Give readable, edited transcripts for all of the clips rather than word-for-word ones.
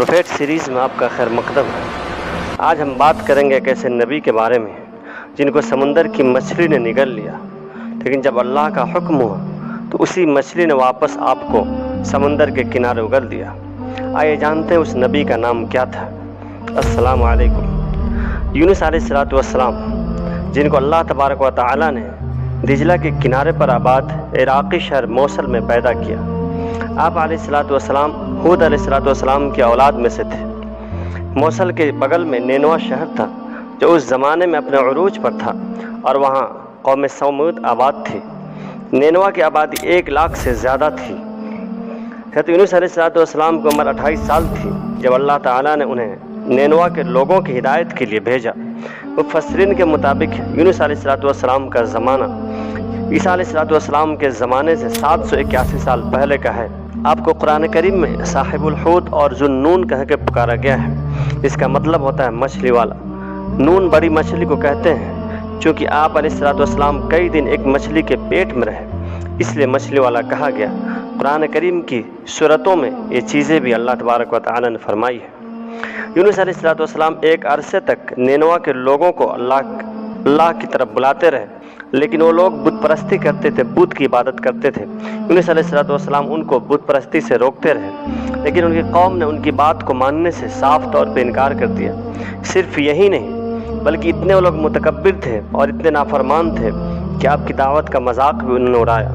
Prophet series میں آپ کا خیر مقدم ہے۔ آج ہم بات کریں گے ایک ایسے نبی کے بارے میں جن کو سمندر کی مچھلی نے نگل لیا، لیکن جب اللہ کا حکم ہوا تو اسی مچھلی نے واپس آپ کو سمندر کے کنارے اگل دیا۔ آئیے جانتے ہیں اس نبی کا نام کیا تھا۔ السلام علیکم۔ یونس علیہ السلام جن کو اللہ تبارک و تعالی نے دجلہ کے کنارے پر آباد عراقی شہر موصل میں پیدا کیا۔ آپ علیہ السلام ہود علیہ السلام کی اولاد میں سے تھے۔ موصل کے بغل میں نینوا شہر تھا جو اس زمانے میں اپنے عروج پر تھا اور وہاں قوم سمود آباد تھی۔ نینوا کی آبادی 1 لاکھ سے زیادہ تھی۔ حضرت یونس علیہ السلام کی عمر 28 سال تھی جب اللہ تعالیٰ نے انہیں نینوا کے لوگوں کی ہدایت کے لیے بھیجا۔ مفسرین کے مطابق یونس علیہ السلام کا زمانہ عیسیٰ علیہ السلام کے زمانے سے 781 سال پہلے کا ہے۔ آپ کو قرآن کریم میں صاحب الحوت اور ذو النون کہہ کے پکارا گیا ہے۔ اس کا مطلب ہوتا ہے مچھلی والا۔ نون بڑی مچھلی کو کہتے ہیں۔ چونکہ آپ علیہ السلام کئی دن ایک مچھلی کے پیٹ میں رہے، اس لیے مچھلی والا کہا گیا۔ قرآن کریم کی سورتوں میں یہ چیزیں بھی اللہ تبارک و تعالی نے فرمائی ہے۔ یونس علیہ السلام ایک عرصے تک نینوا کے لوگوں کو اللہ کی طرف بلاتے رہے، لیکن وہ لوگ بت پرستی کرتے تھے، بت کی عبادت کرتے تھے۔ یونس علیہ السلام ان کو بت پرستی سے روکتے رہے، لیکن ان کی قوم نے ان کی بات کو ماننے سے صاف طور پہ انکار کر دیا۔ صرف یہی نہیں بلکہ اتنے وہ لوگ متکبر تھے اور اتنے نافرمان تھے کہ آپ کی دعوت کا مذاق بھی انہوں نے اڑایا۔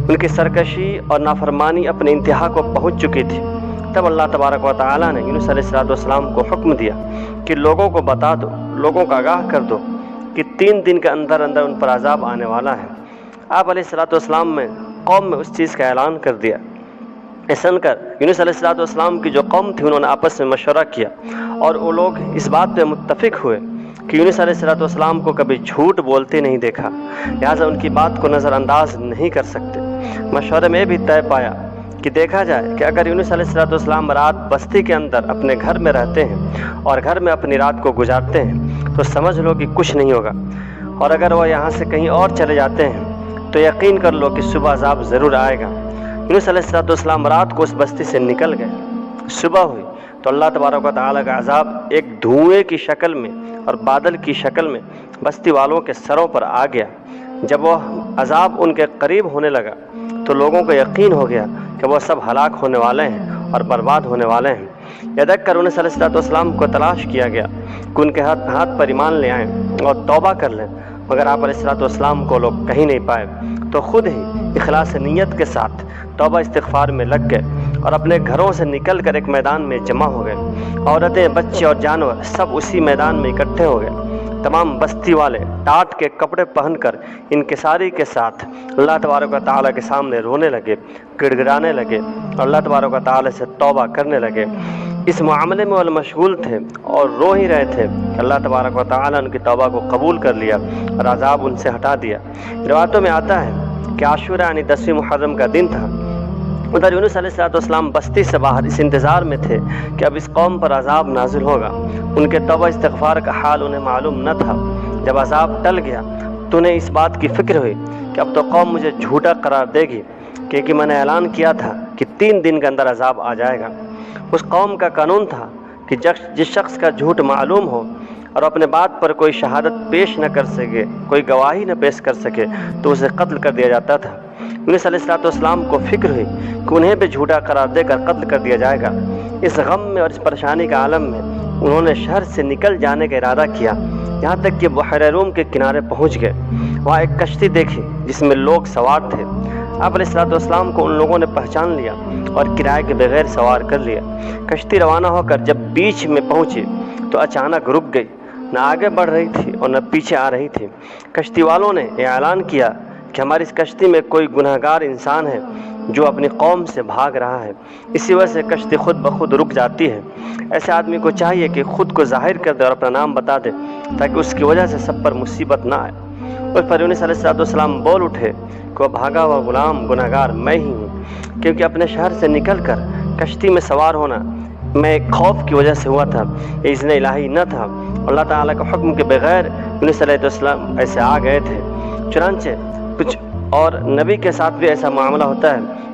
ان کی سرکشی اور نافرمانی اپنے انتہا کو پہنچ چکی تھی۔ تب اللہ تبارک و تعالی نے یونس علیہ السلام کو حکم دیا کہ لوگوں کو بتا دو، لوگوں کو آگاہ کر دو کہ 3 دن کے اندر ان پر عذاب آنے والا ہے۔ آپ علیہ السلام میں قوم میں اس چیز کا اعلان کر دیا۔ سن کر یونس علیہ السلام کی جو قوم تھی انہوں نے آپس میں مشورہ کیا اور وہ لوگ اس بات پہ متفق ہوئے کہ یونس علیہ السلام کو کبھی جھوٹ بولتے نہیں دیکھا، لہٰذا ان کی بات کو نظر انداز نہیں کر سکتے۔ مشورے میں بھی طے پایا کہ دیکھا جائے کہ اگر یونس علیہ السلام رات بستی کے اندر اپنے گھر میں رہتے ہیں اور گھر میں اپنی رات کو گزارتے ہیں تو سمجھ لو کہ کچھ نہیں ہوگا، اور اگر وہ یہاں سے کہیں اور چلے جاتے ہیں تو یقین کر لو کہ صبح عذاب ضرور آئے گا۔ یونس علیہ السلام رات کو اس بستی سے نکل گئے۔ صبح ہوئی تو اللہ تبارک و تعالیٰ کا عذاب ایک دھوئیں کی شکل میں اور بادل کی شکل میں بستی والوں کے سروں پر آ گیا۔ جب وہ عذاب ان کے قریب ہونے لگا تو لوگوں کو یقین ہو گیا کہ وہ سب ہلاک ہونے والے ہیں اور برباد ہونے والے ہیں۔ یہ دیکھ کر یونس علیہ السلام کو تلاش کیا گیا کہ ان کے ہاتھ پر ایمان لے آئیں اور توبہ کر لیں، مگر آپ علیہ السلام کو لوگ کہیں نہیں پائے تو خود ہی اخلاص نیت کے ساتھ توبہ استغفار میں لگ گئے اور اپنے گھروں سے نکل کر ایک میدان میں جمع ہو گئے۔ عورتیں، بچے اور جانور سب اسی میدان میں اکٹھے ہو گئے۔ تمام بستی والے ٹاٹ کے کپڑے پہن کر انکساری کے ساتھ اللہ تبارک و تعالیٰ کے سامنے رونے لگے، گڑ گڑانے لگے اور اللہ تبارک و تعالیٰ سے توبہ کرنے لگے۔ اس معاملے میں وہ مشغول تھے اور رو ہی رہے تھے کہ اللہ تبارک و تعالیٰ نے ان کی توبہ کو قبول کر لیا اور عذاب ان سے ہٹا دیا۔ روایتوں میں آتا ہے کہ عاشورہ یعنی 10ویں محرم کا دن تھا۔ ادھر یونس علیہ السلام بستی سے باہر اس انتظار میں تھے کہ اب اس قوم پر عذاب نازل ہوگا۔ ان کے توبہ استغفار کا حال انہیں معلوم نہ تھا۔ جب عذاب ٹل گیا تو انہیں اس بات کی فکر ہوئی کہ اب تو قوم مجھے جھوٹا قرار دے گی، کیونکہ میں نے اعلان کیا تھا کہ 3 دن کے اندر عذاب آ جائے گا۔ اس قوم کا قانون تھا کہ جس شخص کا جھوٹ معلوم ہو اور اپنے بات پر کوئی شہادت پیش نہ کر سکے، کوئی گواہی نہ پیش کر سکے تو اسے قتل کر دیا جاتا تھا۔ یونس علیہ السلام کو فکر ہوئی کہ انہیں بھی جھوٹا قرار دے کر قتل کر دیا جائے گا۔ اس غم میں اور اس پریشانی کا عالم میں انہوں نے شہر سے نکل جانے کا ارادہ کیا، یہاں تک کہ بحیرہ روم کے کنارے پہنچ گئے۔ وہاں ایک کشتی دیکھی جس میں لوگ سوار تھے۔ آپ علیہ السلام کو ان لوگوں نے پہچان لیا اور کرائے کے بغیر سوار کر لیا۔ کشتی روانہ ہو کر جب بیچ میں پہنچی تو اچانک رک گئی، نہ آگے بڑھ رہی تھی اور نہ پیچھے آ رہی تھی۔ کشتی والوں نے یہ اعلان کیا کہ ہماری اس کشتی میں کوئی گنہگار انسان ہے جو اپنی قوم سے بھاگ رہا ہے، اسی وجہ سے کشتی خود بخود رک جاتی ہے۔ ایسے آدمی کو چاہیے کہ خود کو ظاہر کر دے اور اپنا نام بتا دے تاکہ اس کی وجہ سے سب پر مصیبت نہ آئے۔ اس پر یونس علیہ السلام بول اٹھے کہ وہ بھاگا ہوا غلام گنہگار میں ہی ہوں، کیونکہ اپنے شہر سے نکل کر کشتی میں سوار ہونا میں ایک خوف کی وجہ سے ہوا تھا، یہ اذن الہی نہ تھا۔ اللہ تعالیٰ کے حکم کے بغیر یونس علیہ السلام ایسے آ گئے تھے۔ چنانچہ کچھ اور نبی کے ساتھ بھی ایسا معاملہ ہوتا ہے